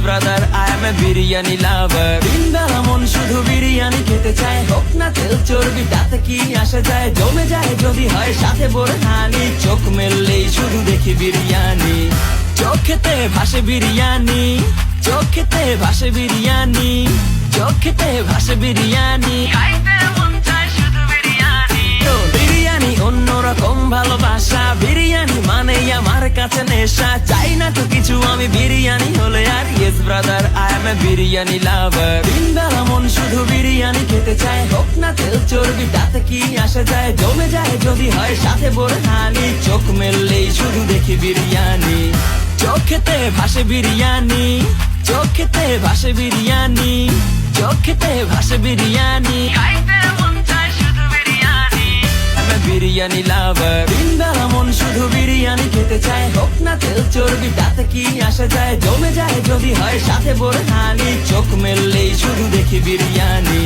Brother I M A biryani লাভার। দিনবেলা মন শুধু বিরিয়ানি খেতে চায়, হোক না তেল চর্বি তাতে কি আসে যায়। জমে যায় যদি হয় সাথে বোরহানি, চোখ মেললেই শুধু দেখি বিরিয়ানি। চোখেতে ভাসে বিরিয়ানি, চোখেতে ভাসে বিরিয়ানি, চোখেতে ভাসে বিরিয়ানি। খাইতে মন চায় শুধু বিরিয়ানি। বিরিয়ানি অন্যরকম ভালোবাসা, বিরিয়ানি মানেই আমার কাছে নেশা। চাই না তো কিছু আমি বিরিয়ানি হলে আর। Yes brother I M A biryani লাভার। দিনবেলা মন শুধু বিরিয়ানি খেতে চায়, হোক না তেল চর্বি তাতে কি আসে যায়। জমে যায় যদি হয় সাথে বোরহানি, চোখ মেললেই শুধু দেখি বিরিয়ানি। চোখেতে ভাসে বিরিয়ানি, চোখেতে ভাসে বিরিয়ানি, চোখেতে ভাসে বিরিয়ানি। খাইতে মন চায় শুধু বিরিয়ানি। আমি বিরিয়ানি লাভার। দিনবেলা মন শুধু বিরিয়ানি খেতে চায়, হোক না তেল চর্বি তাতে কি আসে যায়। জমে যায় যদি হয় সাথে বোরহানি, চোখ মেললেই শুধু দেখি বিরিয়ানি।